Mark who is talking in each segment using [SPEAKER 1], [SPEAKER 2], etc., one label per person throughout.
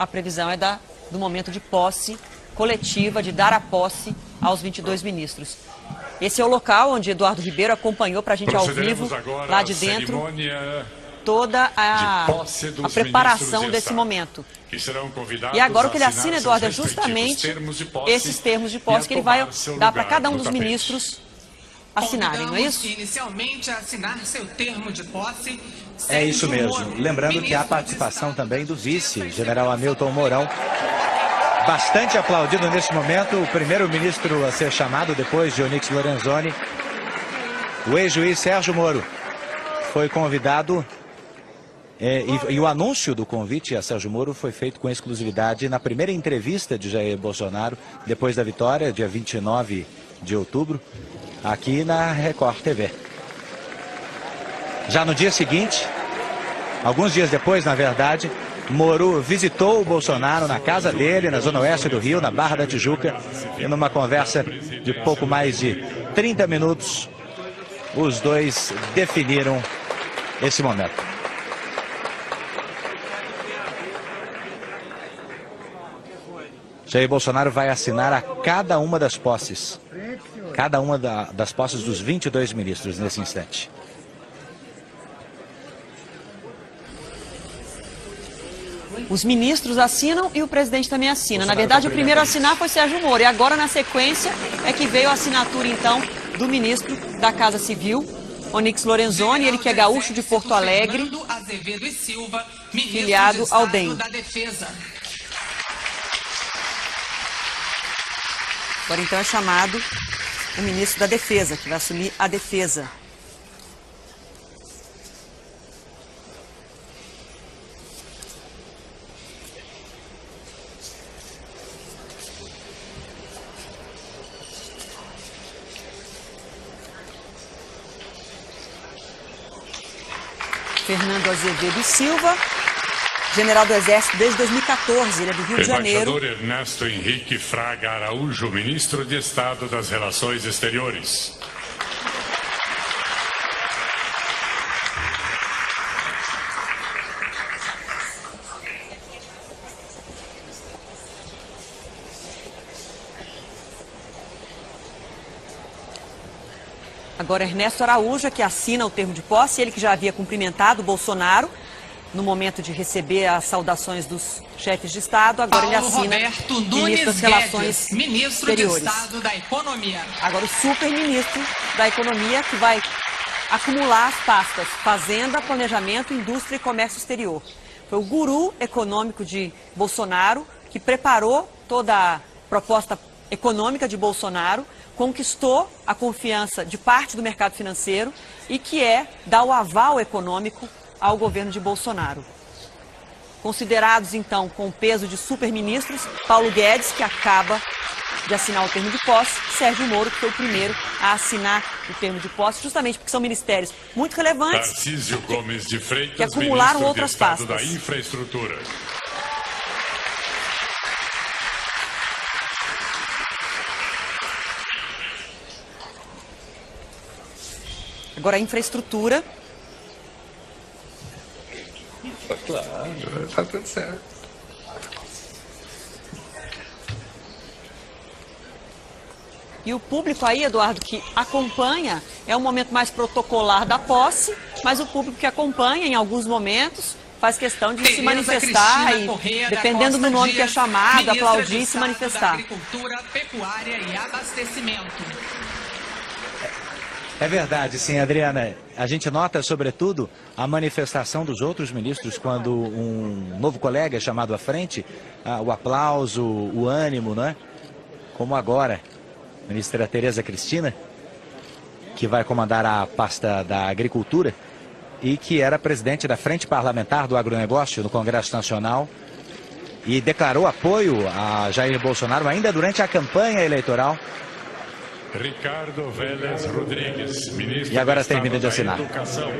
[SPEAKER 1] a previsão é do momento de posse coletiva, de dar a posse aos 22 ministros. Esse é o local onde Eduardo Ribeiro acompanhou para a gente ao vivo, lá de dentro, toda a preparação desse momento. E agora o que ele assina, Eduardo, é justamente esses termos de posse que ele vai dar para cada um dos ministros assinarem, não é isso?
[SPEAKER 2] Inicialmente a assinar seu termo de posse.
[SPEAKER 3] É isso mesmo. Lembrando que há participação também do vice, general Hamilton Mourão, bastante aplaudido neste momento, o primeiro-ministro a ser chamado depois de Onyx Lorenzoni. O ex-juiz Sérgio Moro foi convidado e o anúncio do convite a Sérgio Moro foi feito com exclusividade na primeira entrevista de Jair Bolsonaro, depois da vitória, dia 29 de outubro, aqui na Record TV. Já no dia seguinte, alguns dias depois, na verdade, Moro visitou o Bolsonaro na casa dele, na zona oeste do Rio, na Barra da Tijuca, e numa conversa de pouco mais de 30 minutos, os dois definiram esse momento. Jair Bolsonaro vai assinar a cada uma das posses, das posses dos 22 ministros nesse instante.
[SPEAKER 1] Os ministros assinam e o presidente também assina. Na verdade, o primeiro a assinar foi Sérgio Moro. E agora, na sequência, é que veio a assinatura, então, do ministro da Casa Civil, Onyx Lorenzoni, ele que é gaúcho de Porto Alegre, filiado ao DEM. Agora, então, é chamado o ministro da Defesa, que vai assumir a defesa. Fernando Azevedo e Silva, general do Exército desde 2014, ele é do Rio de Janeiro.
[SPEAKER 4] Embaixador Ernesto Henrique Fraga Araújo, ministro de Estado das Relações Exteriores.
[SPEAKER 1] Agora, Ernesto Araújo, que assina o termo de posse, ele que já havia cumprimentado o Bolsonaro no momento de receber as saudações dos chefes de Estado, agora ele assina ministro das Relações Exteriores.
[SPEAKER 2] De Estado da Economia.
[SPEAKER 1] Agora o super-ministro da Economia, que vai acumular as pastas Fazenda, Planejamento, Indústria e Comércio Exterior. Foi o guru econômico de Bolsonaro que preparou toda a proposta econômica de Bolsonaro, conquistou a confiança de parte do mercado financeiro e que dá o aval econômico ao governo de Bolsonaro. Considerados, então, com o peso de super-ministros, Paulo Guedes, que acaba de assinar o termo de posse, Sérgio Moro, que foi o primeiro a assinar o termo de posse, justamente porque são ministérios muito relevantes
[SPEAKER 4] Tarcísio Gomes de Freitas,
[SPEAKER 1] que acumularam
[SPEAKER 4] ministro
[SPEAKER 1] outras
[SPEAKER 4] de Estado
[SPEAKER 1] pastas.
[SPEAKER 4] da Infraestrutura.
[SPEAKER 1] Agora a infraestrutura.
[SPEAKER 5] Claro, tá tudo certo.
[SPEAKER 1] E o público aí, Eduardo, que acompanha, é um momento mais protocolar da posse, mas o público que acompanha em alguns momentos faz questão de se manifestar e, dependendo do nome que é chamado, aplaudir e se manifestar.
[SPEAKER 2] Agricultura, pecuária e abastecimento.
[SPEAKER 3] É verdade, sim, Adriana. A gente nota, sobretudo, a manifestação dos outros ministros quando um novo colega é chamado à frente, o aplauso, o ânimo, né? Como agora, a ministra Tereza Cristina, que vai comandar a pasta da Agricultura e que era presidente da Frente Parlamentar do Agronegócio no Congresso Nacional e declarou apoio a Jair Bolsonaro ainda durante a campanha eleitoral.
[SPEAKER 4] Ricardo Vélez Rodrigues, ministro
[SPEAKER 3] E agora
[SPEAKER 4] do
[SPEAKER 3] termina de
[SPEAKER 4] Estado da
[SPEAKER 3] assinar.
[SPEAKER 4] Educação.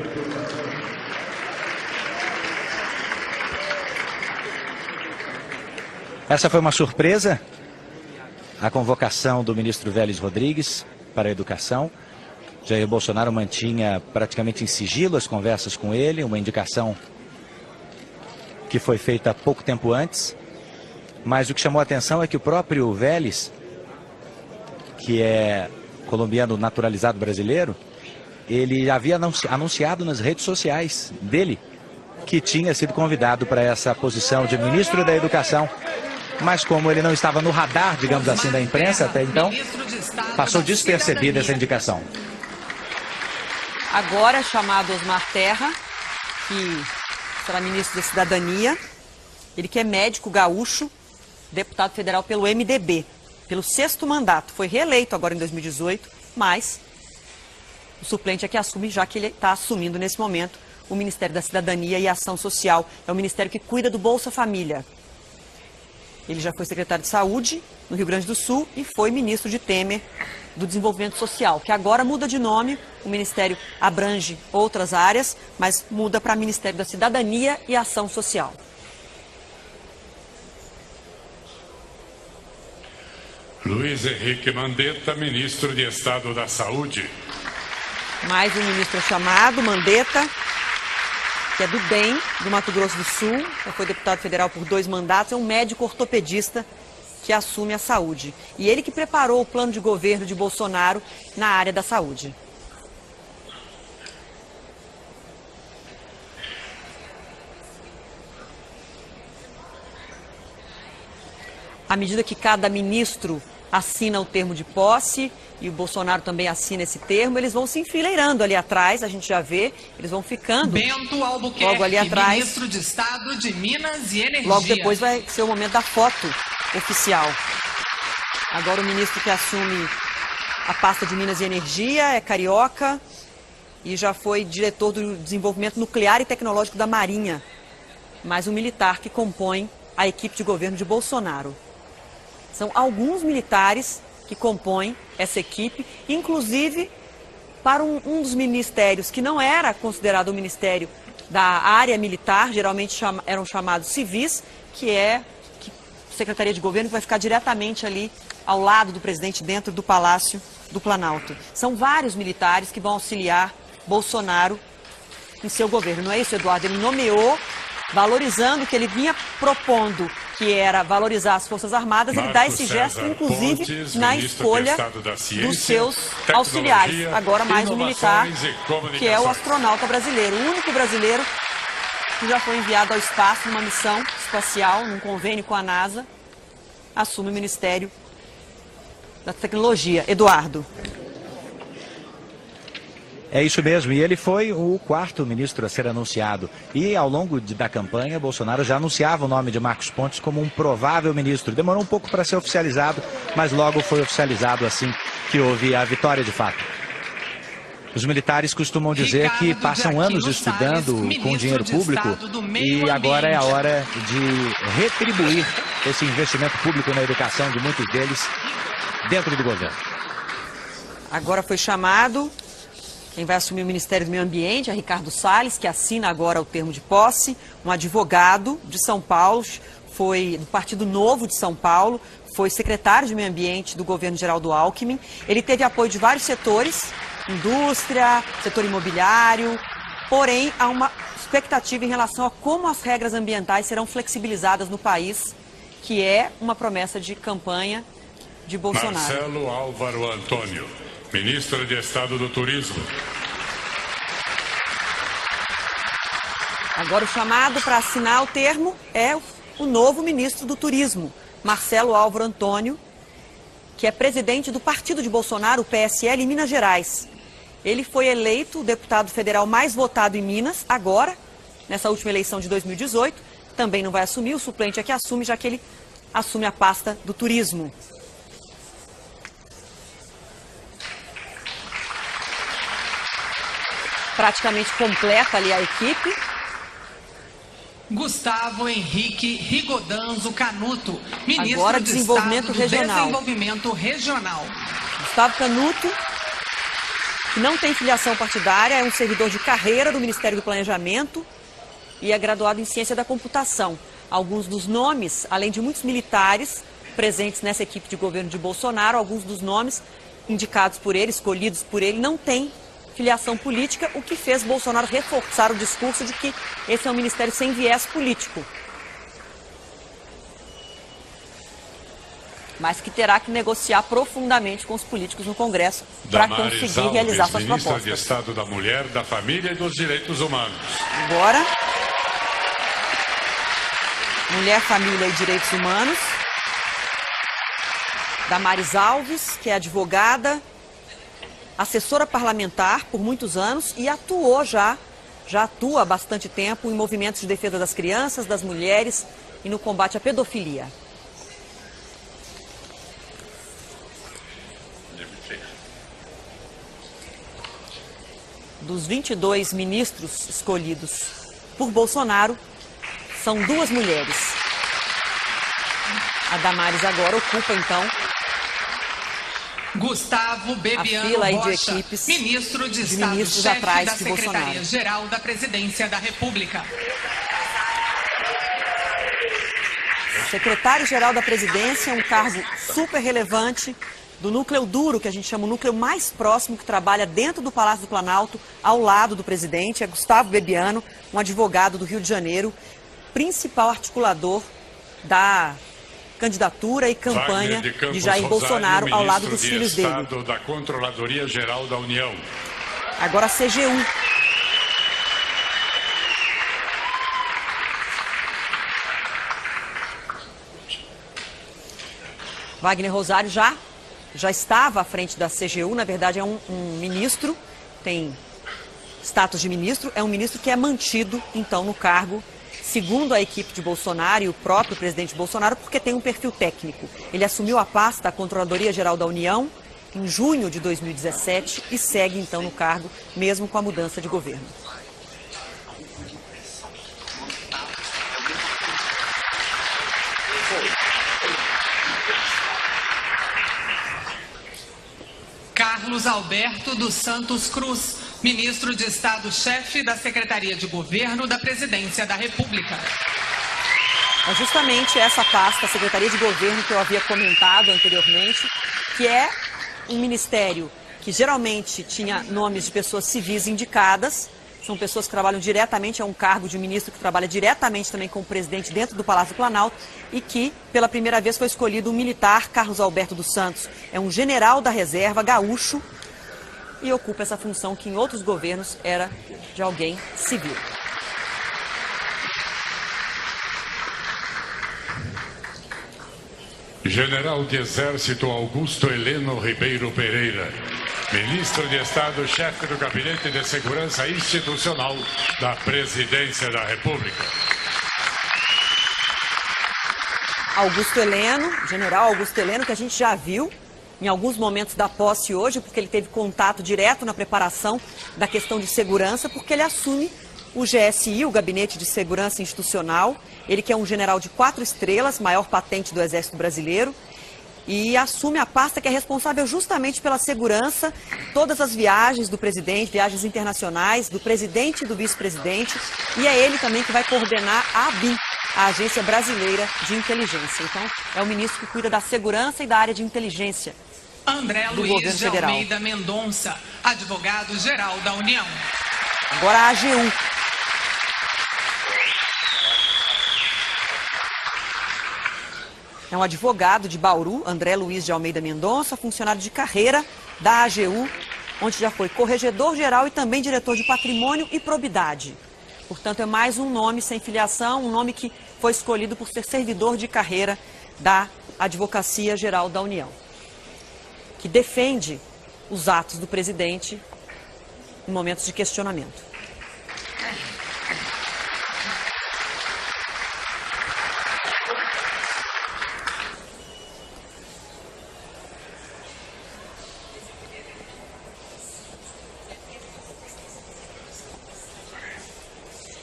[SPEAKER 3] Essa foi uma surpresa, a convocação do ministro Vélez Rodrigues para a Educação. Jair Bolsonaro mantinha praticamente em sigilo as conversas com ele, uma indicação que foi feita pouco tempo antes. Mas o que chamou a atenção é que o próprio Vélez, que é colombiano naturalizado brasileiro, ele havia anunciado nas redes sociais dele que tinha sido convidado para essa posição de ministro da Educação. Mas como ele não estava no radar, digamos assim, da imprensa até então, passou despercebida essa indicação.
[SPEAKER 1] Agora é chamado Osmar Terra, que será ministro da Cidadania. Ele que é médico gaúcho, deputado federal pelo MDB, pelo 6º mandato. Foi reeleito agora em 2018, mas o suplente é que assume, já que ele está assumindo nesse momento o Ministério da Cidadania e Ação Social. É o ministério que cuida do Bolsa Família. Ele já foi secretário de Saúde no Rio Grande do Sul e foi ministro de Temer do Desenvolvimento Social, que agora muda de nome. O ministério abrange outras áreas, mas muda para Ministério da Cidadania e Ação Social.
[SPEAKER 4] Luiz Henrique Mandetta, ministro de Estado da Saúde.
[SPEAKER 1] Mais um ministro chamado, Mandetta, que é do DEM, do Mato Grosso do Sul, já foi deputado federal por 2 mandatos, é um médico ortopedista que assume a saúde. E ele que preparou o plano de governo de Bolsonaro na área da saúde. À medida que cada ministro assina o termo de posse, e o Bolsonaro também assina esse termo, eles vão se enfileirando ali atrás, a gente já vê, eles vão ficando
[SPEAKER 2] Bento Albuquerque,
[SPEAKER 1] logo ali atrás.
[SPEAKER 2] ministro de Estado de Minas e Energia.
[SPEAKER 1] Logo depois vai ser o momento da foto oficial. Agora o ministro que assume a pasta de Minas e Energia é carioca e já foi diretor do desenvolvimento nuclear e tecnológico da Marinha, mais um militar que compõe a equipe de governo de Bolsonaro. São alguns militares que compõem essa equipe, inclusive para um dos ministérios que não era considerado um ministério da área militar, geralmente eram chamados civis, que é Secretaria de Governo, que vai ficar diretamente ali ao lado do presidente, dentro do Palácio do Planalto. São vários militares que vão auxiliar Bolsonaro em seu governo. Não é isso, Eduardo? Ele nomeou, valorizando o que ele vinha propondo, que era valorizar as Forças Armadas. Ele dá esse gesto, inclusive, na escolha dos seus auxiliares. Agora mais um militar, que é o astronauta brasileiro, o único brasileiro que já foi enviado ao espaço numa missão espacial, num convênio com a NASA, assume o Ministério da Tecnologia. Eduardo.
[SPEAKER 3] É isso mesmo, e ele foi o 4º ministro a ser anunciado. E ao longo da campanha, Bolsonaro já anunciava o nome de Marcos Pontes como um provável ministro. Demorou um pouco para ser oficializado, mas logo foi oficializado assim que houve a vitória de fato. Os militares costumam dizer que passam anos estudando com dinheiro público e agora é a hora de retribuir esse investimento público na educação de muitos deles dentro do governo.
[SPEAKER 1] Agora foi chamado quem vai assumir o Ministério do Meio Ambiente, é Ricardo Salles, que assina agora o termo de posse, um advogado de São Paulo, foi do Partido Novo de São Paulo, foi secretário de Meio Ambiente do governo Geraldo Alckmin. Ele teve apoio de vários setores, indústria, setor imobiliário, porém há uma expectativa em relação a como as regras ambientais serão flexibilizadas no país, que é uma promessa de campanha de Bolsonaro.
[SPEAKER 4] Marcelo Álvaro Antônio, ministro de Estado do Turismo.
[SPEAKER 1] Agora o chamado para assinar o termo é o novo ministro do Turismo, Marcelo Álvaro Antônio, que é presidente do partido de Bolsonaro, o PSL, em Minas Gerais. Ele foi eleito o deputado federal mais votado em Minas, agora, nessa última eleição de 2018. Também não vai assumir, o suplente é que assume, já que ele assume a pasta do turismo. Praticamente completa ali a equipe.
[SPEAKER 2] Gustavo Henrique Rigodanzo Canuto, ministro
[SPEAKER 1] agora
[SPEAKER 2] de
[SPEAKER 1] Desenvolvimento
[SPEAKER 2] Estado
[SPEAKER 1] Regional.
[SPEAKER 2] do Desenvolvimento Regional.
[SPEAKER 1] Gustavo Canuto, que não tem filiação partidária, é um servidor de carreira do Ministério do Planejamento e é graduado em Ciência da Computação. Alguns dos nomes, além de muitos militares presentes nessa equipe de governo de Bolsonaro, alguns dos nomes indicados por ele, escolhidos por ele, não têm filiação política, o que fez Bolsonaro reforçar o discurso de que esse é um ministério sem viés político. mas que terá que negociar profundamente com os políticos no Congresso para conseguir realizar suas propostas.
[SPEAKER 4] Ministra de Estado da Mulher, da Família e dos Direitos Humanos.
[SPEAKER 1] Agora, Mulher, Família e Direitos Humanos. Damares Alves, que é advogada, assessora parlamentar por muitos anos e já atua há bastante tempo em movimentos de defesa das crianças, das mulheres e no combate à pedofilia. Dos 22 ministros escolhidos por Bolsonaro, são 2 mulheres. A Damares agora ocupa, então,
[SPEAKER 2] Gustavo Bebiano
[SPEAKER 1] fila aí de
[SPEAKER 2] Rocha,
[SPEAKER 1] equipes
[SPEAKER 2] ministro de
[SPEAKER 1] de
[SPEAKER 2] Estado,
[SPEAKER 1] ministros
[SPEAKER 2] chefe
[SPEAKER 1] atrás
[SPEAKER 2] da
[SPEAKER 1] de Bolsonaro.
[SPEAKER 2] Secretaria-Geral da Presidência da República.
[SPEAKER 1] Secretário-Geral da Presidência é um cargo super relevante do núcleo duro, que a gente chama o núcleo mais próximo, que trabalha dentro do Palácio do Planalto, ao lado do presidente. É Gustavo Bebiano, um advogado do Rio de Janeiro, principal articulador da candidatura e campanha de Jair Bolsonaro ao lado dos filhos dele.
[SPEAKER 4] Estado da Controladoria Geral da União.
[SPEAKER 1] Agora a CGU. Wagner Rosário já estava à frente da CGU, na verdade é um ministro, tem status de ministro, é um ministro que é mantido, então, no cargo, segundo a equipe de Bolsonaro e o próprio presidente Bolsonaro, porque tem um perfil técnico. Ele assumiu a pasta da Controladoria Geral da União em junho de 2017 e segue, então, no cargo, mesmo com a mudança de governo.
[SPEAKER 2] Carlos Alberto dos Santos Cruz, ministro de Estado, chefe da Secretaria de Governo da Presidência da República.
[SPEAKER 1] É justamente essa pasta, a Secretaria de Governo, que eu havia comentado anteriormente, que é um ministério que geralmente tinha nomes de pessoas civis indicadas. São pessoas que trabalham diretamente, é um cargo de ministro que trabalha diretamente também com o presidente dentro do Palácio do Planalto e que, pela primeira vez, foi escolhido um militar, Carlos Alberto dos Santos. É um general da reserva, gaúcho, e ocupa essa função que em outros governos era de alguém civil.
[SPEAKER 4] General de Exército Augusto Heleno Ribeiro Pereira, ministro de Estado, chefe do Gabinete de Segurança Institucional da Presidência da República.
[SPEAKER 1] Augusto Heleno, general Augusto Heleno, que a gente já viu em alguns momentos da posse hoje, porque ele teve contato direto na preparação da questão de segurança, porque ele assume o GSI, o Gabinete de Segurança Institucional, ele que é um general de 4 estrelas, maior patente do Exército Brasileiro, e assume a pasta que é responsável justamente pela segurança, todas as viagens do presidente, viagens internacionais, do presidente e do vice-presidente, e é ele também que vai coordenar a ABIN, a Agência Brasileira de Inteligência. Então, é o ministro que cuida da segurança e da área de inteligência
[SPEAKER 2] André
[SPEAKER 1] do
[SPEAKER 2] Luiz
[SPEAKER 1] governo
[SPEAKER 2] de
[SPEAKER 1] federal.
[SPEAKER 2] Almeida Mendonça, advogado-geral da União.
[SPEAKER 1] Agora a AGU. É um advogado de Bauru, André Luiz de Almeida Mendonça, funcionário de carreira da AGU, onde já foi corregedor-geral e também diretor de patrimônio e probidade. Portanto, é mais um nome sem filiação, um nome que foi escolhido por ser servidor de carreira da Advocacia Geral da União, que defende os atos do presidente em momentos de questionamento.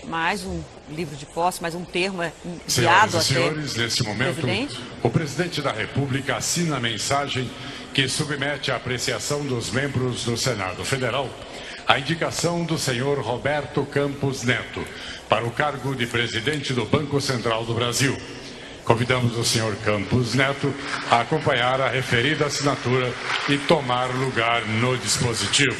[SPEAKER 1] Mais um livro de posse, mais um termo enviado
[SPEAKER 4] Senhoras e senhores, nesse momento, o presidente da República assina a mensagem que submete à apreciação dos membros do Senado Federal a indicação do senhor Roberto Campos Neto para o cargo de presidente do Banco Central do Brasil. Convidamos o senhor Campos Neto a acompanhar a referida assinatura e tomar lugar no dispositivo.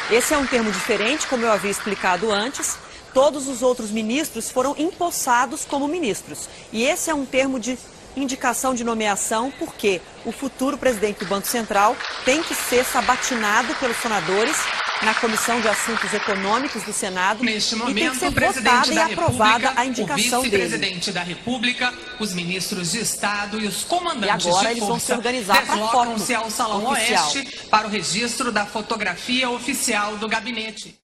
[SPEAKER 1] Esse é um termo diferente, como eu havia explicado antes. Todos os outros ministros foram empossados como ministros. E esse é um termo de indicação de nomeação porque o futuro presidente do Banco Central tem que ser sabatinado pelos senadores na Comissão de Assuntos Econômicos do Senado.
[SPEAKER 2] Neste momento,
[SPEAKER 1] e tem que ser
[SPEAKER 2] o presidente
[SPEAKER 1] votada
[SPEAKER 2] da
[SPEAKER 1] e aprovada
[SPEAKER 2] República,
[SPEAKER 1] a indicação
[SPEAKER 2] o vice-presidente
[SPEAKER 1] dele.
[SPEAKER 2] da República, os ministros de Estado e os comandantes
[SPEAKER 1] E agora
[SPEAKER 2] de
[SPEAKER 1] eles vão se
[SPEAKER 2] força
[SPEAKER 1] organizar para
[SPEAKER 2] deslocam-se ao Salão
[SPEAKER 1] oficial.
[SPEAKER 2] Oeste para o registro da fotografia oficial do gabinete.